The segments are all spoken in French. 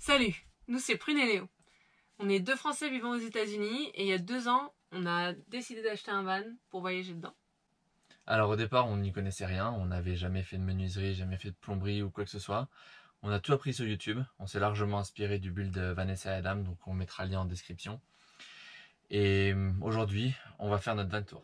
Salut, nous c'est Prune et Léo. On est deux Français vivant aux États-Unis et il y a 2 ans, on a décidé d'acheter un van pour voyager dedans. Alors au départ, on n'y connaissait rien, on n'avait jamais fait de menuiserie, jamais fait de plomberie ou quoi que ce soit. On a tout appris sur YouTube, on s'est largement inspiré du build de Vanessa et Adam, donc on mettra le lien en description. Et aujourd'hui, on va faire notre van tour.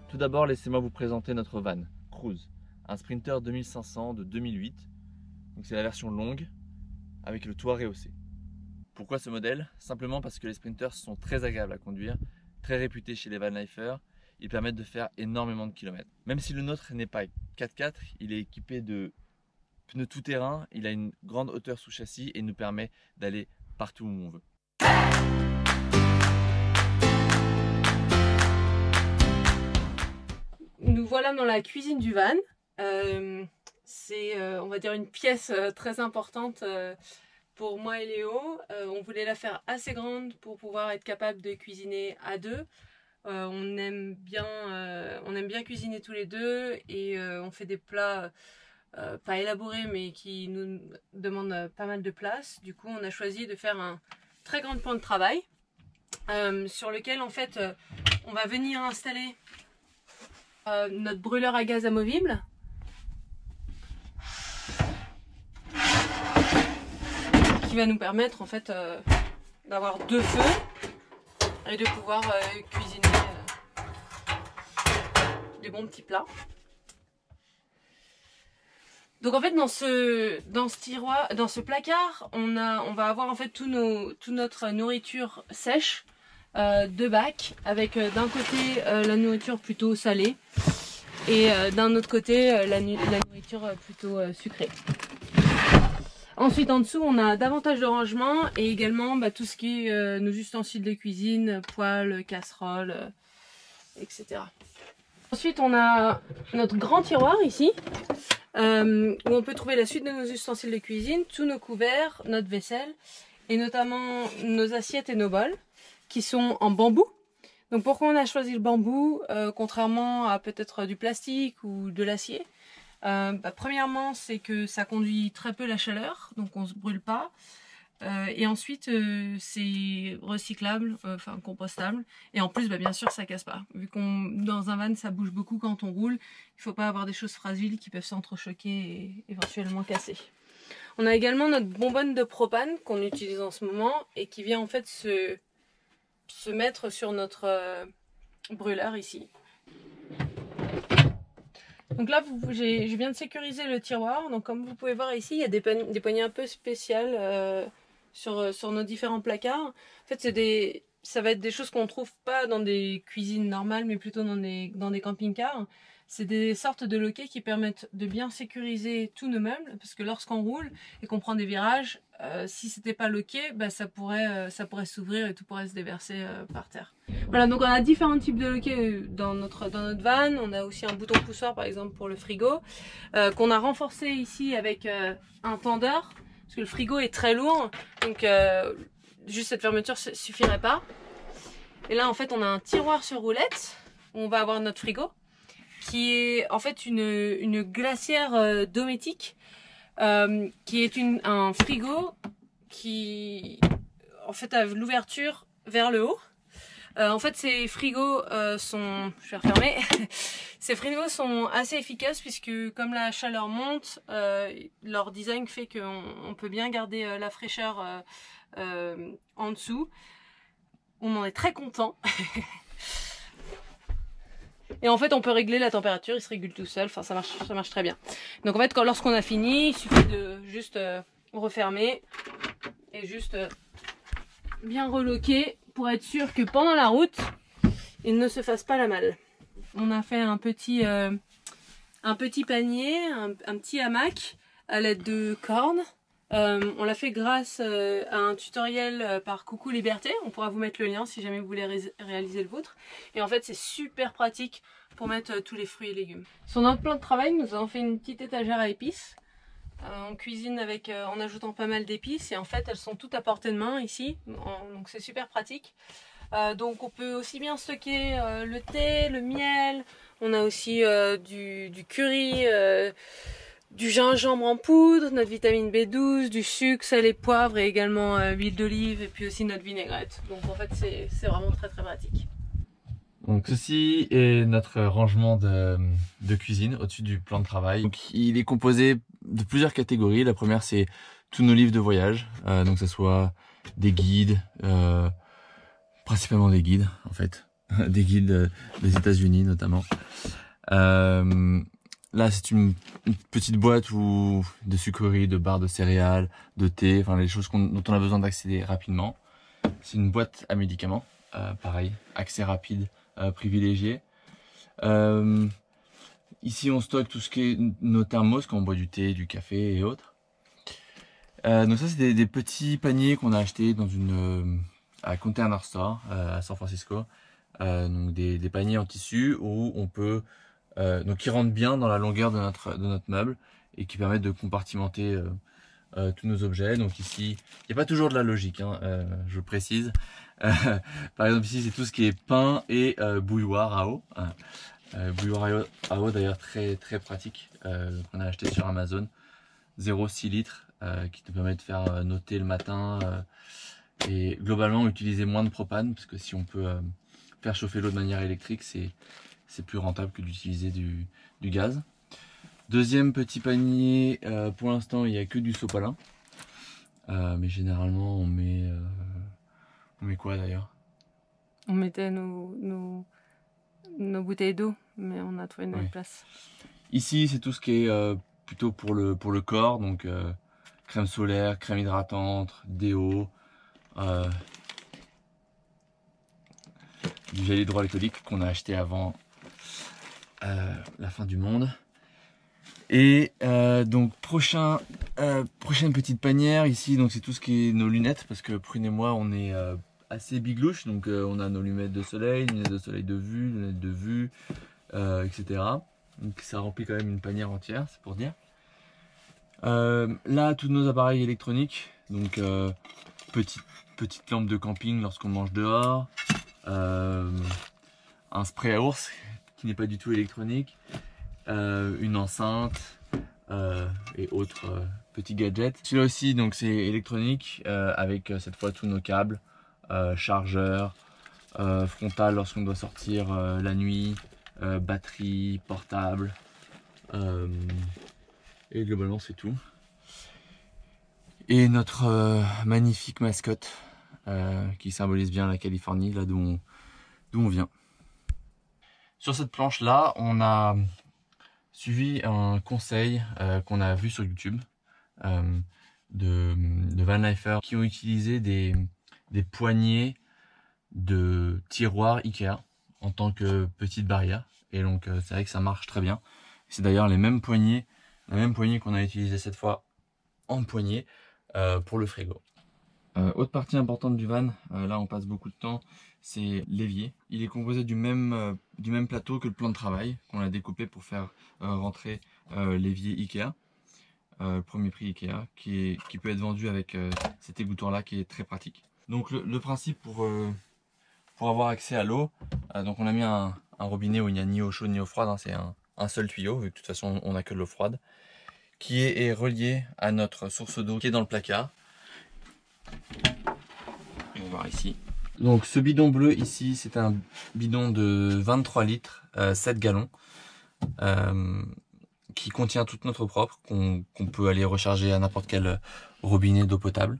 Tout d'abord, laissez-moi vous présenter notre van, Cruise, un Sprinter 2500 de 2008. Donc c'est la version longue avec le toit rehaussé. Pourquoi ce modèle? Simplement parce que les Sprinters sont très agréables à conduire, très réputés chez les vanlifers. Ils permettent de faire énormément de kilomètres. Même si le nôtre n'est pas 4x4, il est équipé de pneus tout-terrain, il a une grande hauteur sous châssis et nous permet d'aller partout où on veut. Nous voilà dans la cuisine du van. C'est on va dire une pièce très importante pour moi et Léo. On voulait la faire assez grande pour pouvoir être capable de cuisiner à deux. On aime bien cuisiner tous les deux et on fait des plats pas élaborés mais qui nous demandent pas mal de place. Du coup on a choisi de faire un très grand point de travail sur lequel en fait on va venir installer notre brûleur à gaz amovible. Qui va nous permettre en fait d'avoir 2 feux et de pouvoir cuisiner des bons petits plats. Donc en fait dans ce tiroir, dans ce placard, on va avoir en fait toute notre nourriture sèche. 2 bacs avec d'un côté la nourriture plutôt salée et d'un autre côté la nourriture plutôt sucrée. Ensuite en dessous on a davantage de rangement et également tout ce qui est nos ustensiles de cuisine, poêles, casseroles, etc. Ensuite on a notre grand tiroir ici où on peut trouver la suite de nos ustensiles de cuisine, tous nos couverts, notre vaisselle et notamment nos assiettes et nos bols qui sont en bambou. Donc pourquoi on a choisi le bambou contrairement à peut-être du plastique ou de l'acier? Premièrement c'est que ça conduit très peu la chaleur, donc on se brûle pas. Et ensuite c'est recyclable, enfin compostable. Et en plus bien sûr ça casse pas. Vu qu'on dans un van ça bouge beaucoup quand on roule, il faut pas avoir des choses fragiles qui peuvent s'entrechoquer et éventuellement casser. On a également notre bonbonne de propane qu'on utilise en ce moment et qui vient en fait se mettre sur notre brûleur ici. Donc là je viens de sécuriser le tiroir, donc comme vous pouvez voir ici il y a des poignées un peu spéciales sur nos différents placards. En fait ça va être des choses qu'on ne trouve pas dans des cuisines normales mais plutôt dans des camping-cars. C'est des sortes de loquets qui permettent de bien sécuriser tous nos meubles parce que lorsqu'on roule et qu'on prend des virages, si c'était pas loqué, ça pourrait s'ouvrir et tout pourrait se déverser par terre. Voilà, donc on a différents types de loquets dans notre van. On a aussi un bouton poussoir par exemple pour le frigo qu'on a renforcé ici avec un tendeur parce que le frigo est très lourd, donc juste cette fermeture suffirait pas. Et là en fait on a un tiroir sur roulette où on va avoir notre frigo, qui est en fait une glacière dométique, qui est un frigo qui en fait a l'ouverture vers le haut, En fait, ces frigos sont... Je vais refermer. Ces frigos sont assez efficaces puisque comme la chaleur monte, leur design fait qu'on peut bien garder la fraîcheur en dessous. On en est très content. Et en fait, on peut régler la température, il se régule tout seul. Enfin, ça marche très bien. Donc en fait, lorsqu'on a fini, il suffit de juste refermer et juste bien reloquer pour être sûr que pendant la route, il ne se fasse pas la malle. On a fait un petit panier, un petit hamac à l'aide de cornes. On l'a fait grâce à un tutoriel par Coucou Liberté. On pourra vous mettre le lien si jamais vous voulez réaliser le vôtre. Et en fait, c'est super pratique pour mettre tous les fruits et légumes. Sur notre plan de travail, nous avons fait une petite étagère à épices. On cuisine avec, en ajoutant pas mal d'épices et en fait elles sont toutes à portée de main ici, donc c'est super pratique. Donc on peut aussi bien stocker le thé, le miel, on a aussi du curry, du gingembre en poudre, notre vitamine B12, du sucre, sel et poivre et également huile d'olive et puis aussi notre vinaigrette. Donc en fait c'est vraiment très pratique. Donc ceci est notre rangement de cuisine au-dessus du plan de travail. Donc, il est composé de plusieurs catégories. La première c'est tous nos livres de voyage, donc que ce soit des guides, principalement des guides en fait, des guides des États-Unis notamment. Là c'est une petite boîte où de sucreries, de barres de céréales, de thé, enfin les choses dont on a besoin d'accéder rapidement. C'est une boîte à médicaments, pareil, accès rapide. Privilégié. Ici on stocke tout ce qui est nos thermos quand on boit du thé, du café et autres. Donc ça c'est des petits paniers qu'on a achetés dans à Container Store à San Francisco. Donc des paniers en tissu où on peut donc qui rentrent bien dans la longueur de notre meuble et qui permettent de compartimenter tous nos objets. Donc ici, il n'y a pas toujours de la logique, hein, je précise. Par exemple ici c'est tout ce qui est pain et bouilloire à eau. Bouilloire à eau d'ailleurs très pratique, qu'on a acheté sur Amazon. 0,6 litres qui te permet de faire noter le matin et globalement utiliser moins de propane parce que si on peut faire chauffer l'eau de manière électrique c'est plus rentable que d'utiliser du gaz. Deuxième petit panier, pour l'instant il n'y a que du sopalin, mais généralement on met quoi d'ailleurs? On mettait nos bouteilles d'eau, mais on a trouvé une autre place. Ici c'est tout ce qui est plutôt pour le corps, donc crème solaire, crème hydratante, déo, du gel hydroalcoolique qu'on a acheté avant la fin du monde. Et donc prochaine petite panière ici, donc c'est tout ce qui est nos lunettes parce que Prune et moi on est assez biglouche, donc on a nos lunettes de soleil de vue, lunettes de vue, etc. Donc ça remplit quand même une panière entière, c'est pour dire. Là tous nos appareils électroniques, donc petite lampe de camping lorsqu'on mange dehors, un spray à ours qui n'est pas du tout électronique, une enceinte et autres petits gadgets. Celui-là aussi donc c'est électronique avec cette fois tous nos câbles, chargeur, frontal lorsqu'on doit sortir la nuit, batterie, portable, et globalement c'est tout. Et notre magnifique mascotte qui symbolise bien la Californie, là d'où on vient. Sur cette planche là on a suivi un conseil qu'on a vu sur YouTube de Van Lifer qui ont utilisé des poignées de tiroirs Ikea en tant que petite barrière, et donc c'est vrai que ça marche très bien. C'est d'ailleurs la même poignée qu'on a utilisé cette fois en poignée pour le frigo. Autre partie importante du van, là on passe beaucoup de temps, c'est l'évier. Il est composé du même plateau que le plan de travail qu'on a découpé pour faire rentrer l'évier Ikea, le premier prix Ikea, qui peut être vendu avec cet égouttoir là qui est très pratique. Donc le principe pour avoir accès à l'eau, donc on a mis un robinet où il n'y a ni eau chaude ni eau froide, hein, c'est un seul tuyau, vu que de toute façon on n'a que de l'eau froide, qui est relié à notre source d'eau qui est dans le placard. On va voir ici. Donc ce bidon bleu ici, c'est un bidon de 23 litres, 7 gallons, qui contient toute notre eau propre, qu'on peut aller recharger à n'importe quel robinet d'eau potable.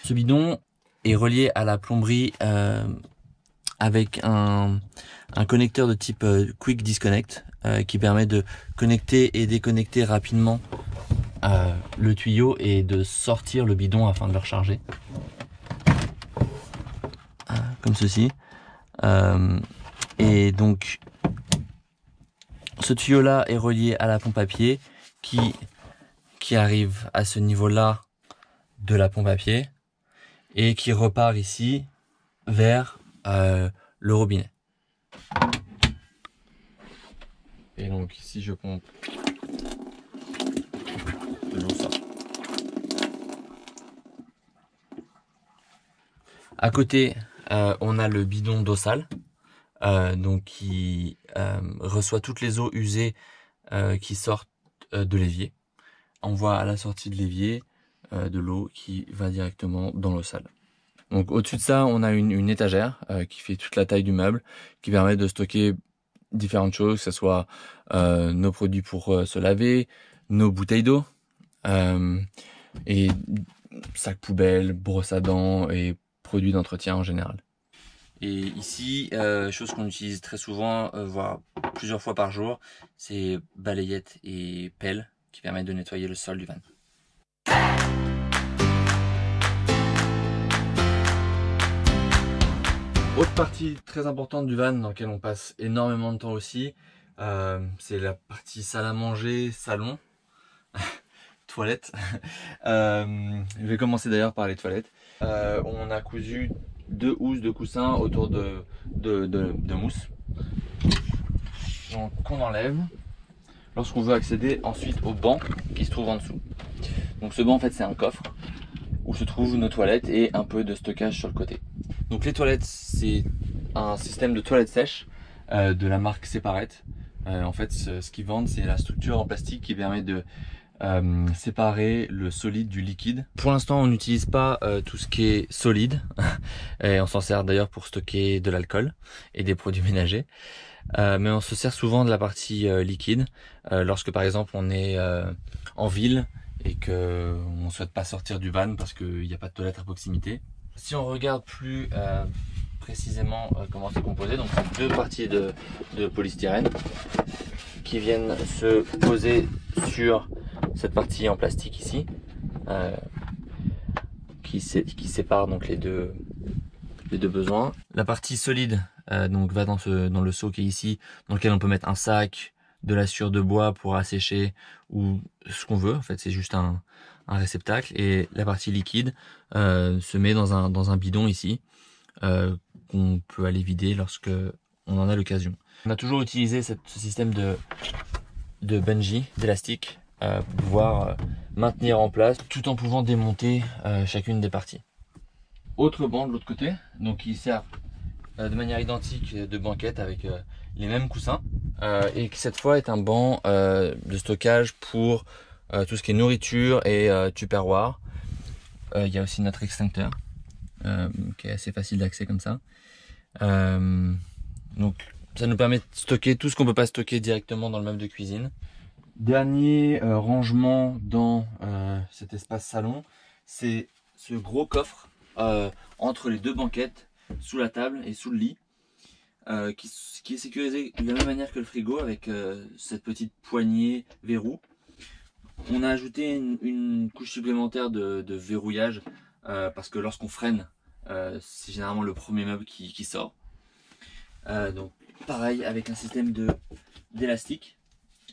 Ce bidon est relié à la plomberie avec un connecteur de type Quick Disconnect qui permet de connecter et déconnecter rapidement le tuyau et de sortir le bidon afin de le recharger. Comme ceci. Et donc ce tuyau là est relié à la pompe à pied qui arrive à ce niveau là de la pompe à pied et qui repart ici vers le robinet. Et donc ici je pompe de l'eau sort. À côté on a le bidon d'eau sale, donc qui reçoit toutes les eaux usées qui sortent de l'évier. On voit à la sortie de l'évier de l'eau qui va directement dans l'eau sale. Donc au-dessus de ça, on a une étagère qui fait toute la taille du meuble, qui permet de stocker différentes choses, que ce soit nos produits pour se laver, nos bouteilles d'eau, et sacs poubelles, brosses à dents et produits d'entretien en général. Et ici, chose qu'on utilise très souvent, voire plusieurs fois par jour, c'est balayette et pelle qui permettent de nettoyer le sol du van. Autre partie très importante du van dans laquelle on passe énormément de temps aussi, c'est la partie salle à manger, salon, toilettes. Je vais commencer d'ailleurs par les toilettes. On a cousu 2 housses de coussins autour de mousse. Donc qu'on enlève lorsqu'on veut accéder ensuite au banc qui se trouve en dessous. Donc ce banc en fait c'est un coffre où se trouvent nos toilettes et un peu de stockage sur le côté. Donc les toilettes, c'est un système de toilettes sèches de la marque Separate. En fait ce qu'ils vendent, c'est la structure en plastique qui permet de séparer le solide du liquide. Pour l'instant on n'utilise pas tout ce qui est solide et on s'en sert d'ailleurs pour stocker de l'alcool et des produits ménagers, mais on se sert souvent de la partie liquide lorsque par exemple on est en ville et que on ne souhaite pas sortir du van parce qu'il n'y a pas de toilette à proximité. Si on regarde plus précisément comment c'est composé, donc c'est 2 parties de polystyrène qui viennent se poser sur cette partie en plastique ici, qui sépare donc les deux besoins. La partie solide donc va dans le seau qui est ici, dans lequel on peut mettre un sac, de la sciure de bois pour assécher ou ce qu'on veut. En fait, c'est juste un réceptacle. Et la partie liquide se met dans un bidon ici qu'on peut aller vider lorsque on en a l'occasion. On a toujours utilisé ce système de bungee, d'élastique, pour pouvoir maintenir en place tout en pouvant démonter chacune des parties. Autre banc de l'autre côté, donc qui sert de manière identique de banquette avec les mêmes coussins et qui cette fois est un banc de stockage pour tout ce qui est nourriture et tupperware. Il y a aussi notre extincteur qui est assez facile d'accès comme ça. Donc ça nous permet de stocker tout ce qu'on peut pas stocker directement dans le meuble de cuisine. Dernier rangement dans cet espace salon, c'est ce gros coffre entre les 2 banquettes, sous la table et sous le lit, qui est sécurisé de la même manière que le frigo avec cette petite poignée verrou. On a ajouté une couche supplémentaire de verrouillage parce que lorsqu'on freine, c'est généralement le premier meuble qui sort. Donc pareil avec un système d'élastique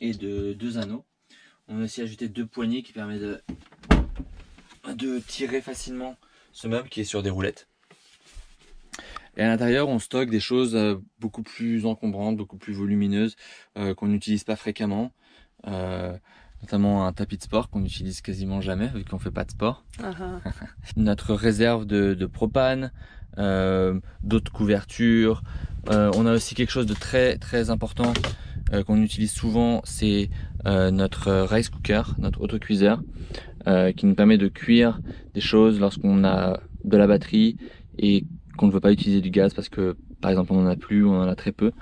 et de 2 anneaux. On a aussi ajouté 2 poignées qui permettent de tirer facilement ce meuble qui est sur des roulettes. Et à l'intérieur on stocke des choses beaucoup plus encombrantes, beaucoup plus volumineuses qu'on n'utilise pas fréquemment, notamment un tapis de sport qu'on n'utilise quasiment jamais vu qu'on fait pas de sport. Notre réserve de propane, d'autres couvertures. On a aussi quelque chose de très important qu'on utilise souvent, c'est notre rice cooker, notre autocuiseur, qui nous permet de cuire des choses lorsqu'on a de la batterie et qu'on ne veut pas utiliser du gaz parce que par exemple on en a plus ou on en a très peu,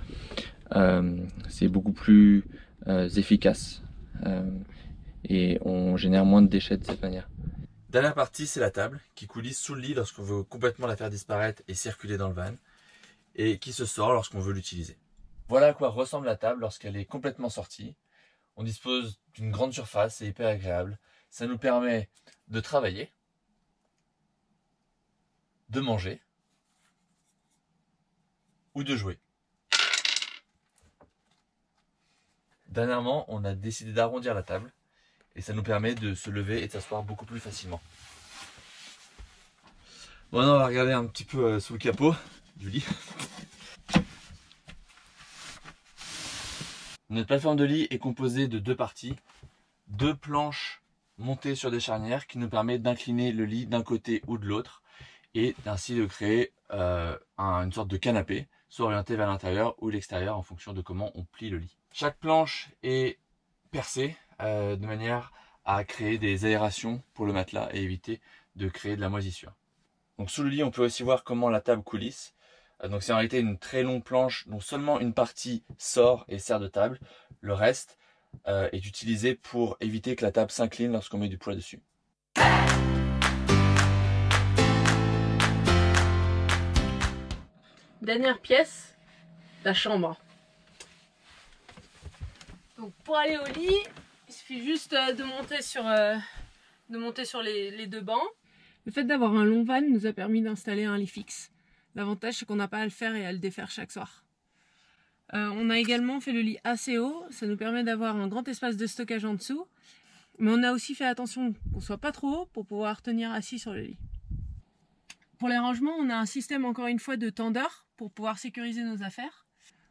c'est beaucoup plus efficace et on génère moins de déchets de cette manière. Dernière partie, c'est la table qui coulisse sous le lit lorsqu'on veut complètement la faire disparaître et circuler dans le van, et qui se sort lorsqu'on veut l'utiliser. Voilà à quoi ressemble la table lorsqu'elle est complètement sortie. On dispose d'une grande surface, c'est hyper agréable. Ça nous permet de travailler, de manger ou de jouer. Dernièrement, on a décidé d'arrondir la table et ça nous permet de se lever et de s'asseoir beaucoup plus facilement. Bon, maintenant on va regarder un petit peu sous le capot du lit. Notre plateforme de lit est composée de deux parties, deux planches montées sur des charnières qui nous permettent d'incliner le lit d'un côté ou de l'autre et ainsi de créer une sorte de canapé, soit orienté vers l'intérieur ou l'extérieur en fonction de comment on plie le lit. Chaque planche est percée de manière à créer des aérations pour le matelas et éviter de créer de la moisissure. Donc sous le lit, on peut aussi voir comment la table coulisse. Donc c'est en réalité une très longue planche dont seulement une partie sort et sert de table. Le reste est utilisé pour éviter que la table s'incline lorsqu'on met du poids dessus. Dernière pièce, la chambre. Donc pour aller au lit, il suffit juste de monter sur les deux bancs. Le fait d'avoir un long van nous a permis d'installer un lit fixe. L'avantage, c'est qu'on n'a pas à le faire et à le défaire chaque soir. On a également fait le lit assez haut, ça nous permet d'avoir un grand espace de stockage en dessous. Mais on a aussi fait attention qu'on ne soit pas trop haut pour pouvoir tenir assis sur le lit. Pour les rangements, on a un système encore une fois de tendeur pour pouvoir sécuriser nos affaires.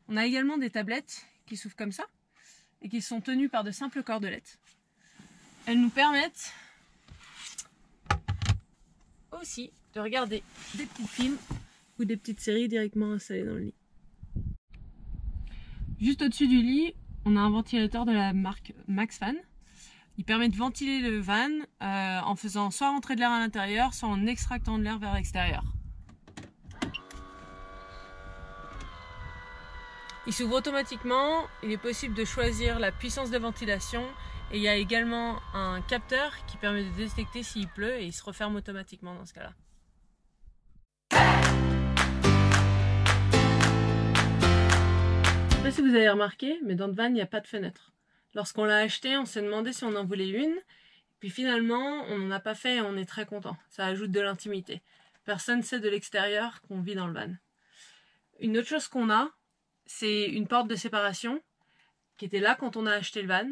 On a également des tablettes qui s'ouvrent comme ça et qui sont tenues par de simples cordelettes. Elles nous permettent aussi de regarder des petits films ou des petites séries directement installées dans le lit. Juste au-dessus du lit, on a un ventilateur de la marque MaxFan. Il permet de ventiler le van en faisant soit rentrer de l'air à l'intérieur, soit en extractant de l'air vers l'extérieur. Il s'ouvre automatiquement, il est possible de choisir la puissance de ventilation et il y a également un capteur qui permet de détecter s'il pleut et il se referme automatiquement dans ce cas-là. Je ne sais pas si vous avez remarqué, mais dans le van, il n'y a pas de fenêtre. Lorsqu'on l'a acheté, on s'est demandé si on en voulait une. Puis finalement, on n'en a pas fait et on est très content. Ça ajoute de l'intimité. Personne ne sait de l'extérieur qu'on vit dans le van. Une autre chose qu'on a, c'est une porte de séparation qui était là quand on a acheté le van.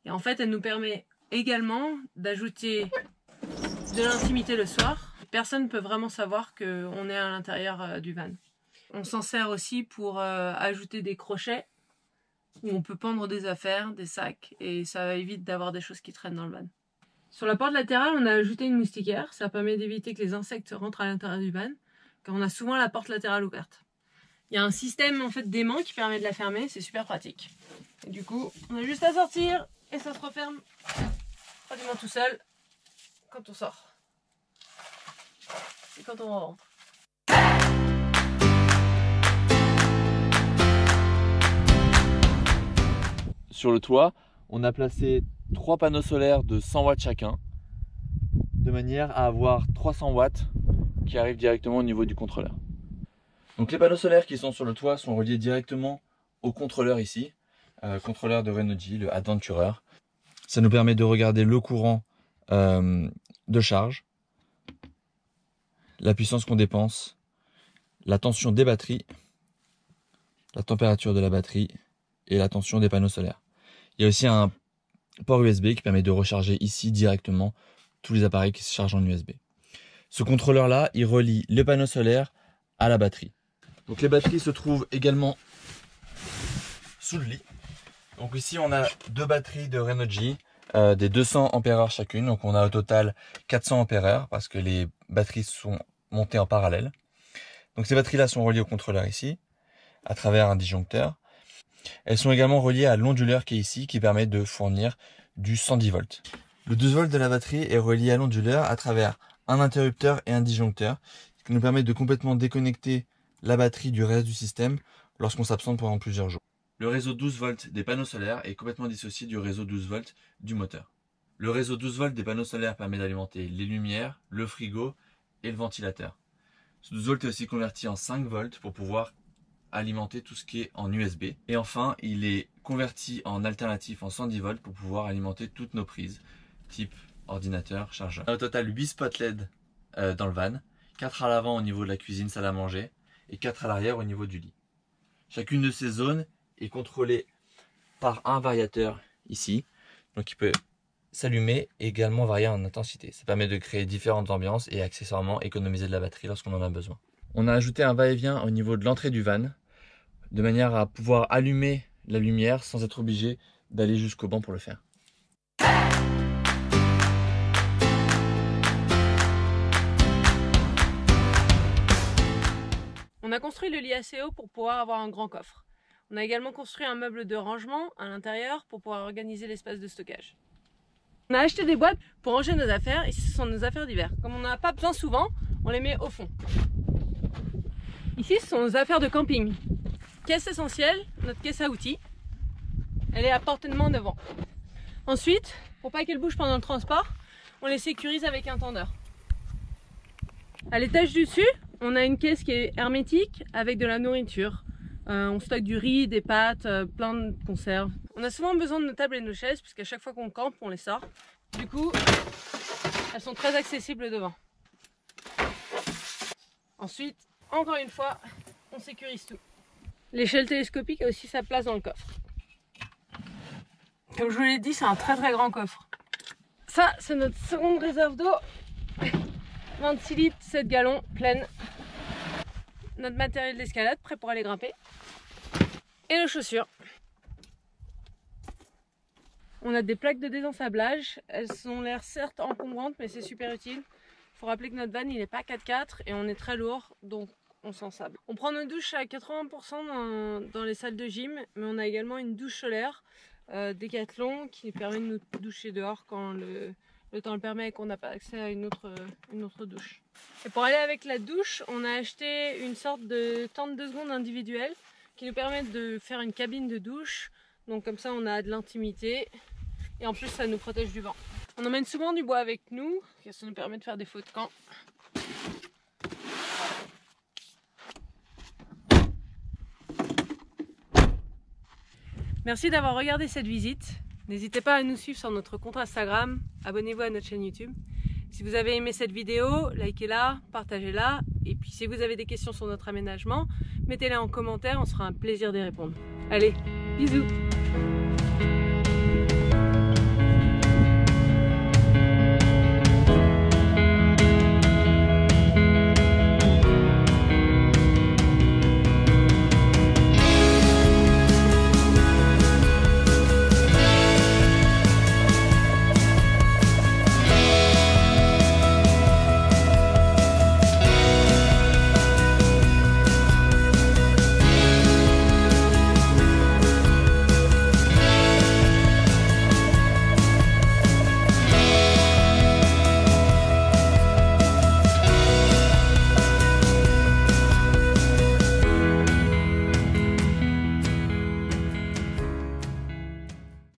Et en fait, elle nous permet également d'ajouter de l'intimité le soir. Personne ne peut vraiment savoir qu'on est à l'intérieur du van. On s'en sert aussi pour ajouter des crochets où on peut pendre des affaires, des sacs, et ça évite d'avoir des choses qui traînent dans le van. Sur la porte latérale, on a ajouté une moustiquaire. Ça permet d'éviter que les insectes rentrent à l'intérieur du van, car on a souvent la porte latérale ouverte. Il y a un système en fait d'aimant qui permet de la fermer, c'est super pratique. Et du coup, on a juste à sortir et ça se referme pratiquement tout seul quand on sort. Et quand on rentre. Sur le toit, on a placé 3 panneaux solaires de 100 watts chacun, de manière à avoir 300 watts qui arrivent directement au niveau du contrôleur. Donc les panneaux solaires qui sont sur le toit sont reliés directement au contrôleur ici, contrôleur de Renogy, le Adventurer. Ça nous permet de regarder le courant de charge, la puissance qu'on dépense, la tension des batteries, la température de la batterie et la tension des panneaux solaires. Il y a aussi un port USB qui permet de recharger ici directement tous les appareils qui se chargent en USB. Ce contrôleur-là, il relie les panneaux solaires à la batterie. Donc les batteries se trouvent également sous le lit. Donc ici on a deux batteries de Renogy, des 200 ampères chacune. Donc on a au total 400 ampères parce que les batteries sont montées en parallèle. Donc ces batteries-là sont reliées au contrôleur ici, à travers un disjoncteur. Elles sont également reliées à l'onduleur qui est ici, qui permet de fournir du 110 volts. Le 12 volts de la batterie est relié à l'onduleur à travers un interrupteur et un disjoncteur, qui nous permet de complètement déconnecter la batterie du reste du système lorsqu'on s'absente pendant plusieurs jours. Le réseau 12 volts des panneaux solaires est complètement dissocié du réseau 12 volts du moteur. Le réseau 12 volts des panneaux solaires permet d'alimenter les lumières, le frigo et le ventilateur. Ce 12 volts est aussi converti en 5 volts pour pouvoir alimenter tout ce qui est en USB. Et enfin, il est converti en alternatif en 110 volts pour pouvoir alimenter toutes nos prises, type ordinateur, chargeur. On a au total 8 spots LED dans le van, 4 à l'avant au niveau de la cuisine, salle à manger, et 4 à l'arrière au niveau du lit. Chacune de ces zones est contrôlée par un variateur ici, donc il peut s'allumer et également varier en intensité. Ça permet de créer différentes ambiances et accessoirement économiser de la batterie lorsqu'on en a besoin. On a ajouté un va-et-vient au niveau de l'entrée du van, de manière à pouvoir allumer la lumière sans être obligé d'aller jusqu'au banc pour le faire. On a construit le lit assez haut pour pouvoir avoir un grand coffre. On a également construit un meuble de rangement à l'intérieur pour pouvoir organiser l'espace de stockage. On a acheté des boîtes pour ranger nos affaires. Ici, ce sont nos affaires d'hiver. Comme on n'en a pas besoin souvent, on les met au fond. Ici, ce sont nos affaires de camping. Caisse essentielle, notre caisse à outils. Elle est à portée de main devant. Ensuite, pour pas qu'elle bouge pendant le transport, on les sécurise avec un tendeur. À l'étage du dessus, on a une caisse qui est hermétique avec de la nourriture. On stocke du riz, des pâtes, plein de conserves. On a souvent besoin de nos tables et de nos chaises puisqu'à chaque fois qu'on campe, on les sort. Du coup, elles sont très accessibles devant. Ensuite, encore une fois, on sécurise tout. L'échelle télescopique a aussi sa place dans le coffre. Comme je vous l'ai dit, c'est un très grand coffre. Ça, c'est notre seconde réserve d'eau. 26 litres, 7 gallons, pleine. Notre matériel d'escalade, prêt pour aller grimper. Et nos chaussures. On a des plaques de désensablage. Elles ont l'air certes encombrantes, mais c'est super utile. Il faut rappeler que notre van, il n'est pas 4x4 et on est très lourd, donc on s'ensable. On prend nos douches à 80% dans les salles de gym, mais on a également une douche solaire Décathlon qui permet de nous doucher dehors quand le temps le permet et qu'on n'a pas accès à une autre douche. Et pour aller avec la douche, on a acheté une sorte de tente 2 secondes individuelle qui nous permet de faire une cabine de douche. Donc comme ça on a de l'intimité et en plus ça nous protège du vent. On emmène souvent du bois avec nous, ça nous permet de faire des feux de camp. Merci d'avoir regardé cette visite. N'hésitez pas à nous suivre sur notre compte Instagram, abonnez-vous à notre chaîne YouTube. Si vous avez aimé cette vidéo, likez-la, partagez-la. Et puis si vous avez des questions sur notre aménagement, mettez-les en commentaire, on se fera un plaisir d'y répondre. Allez, bisous!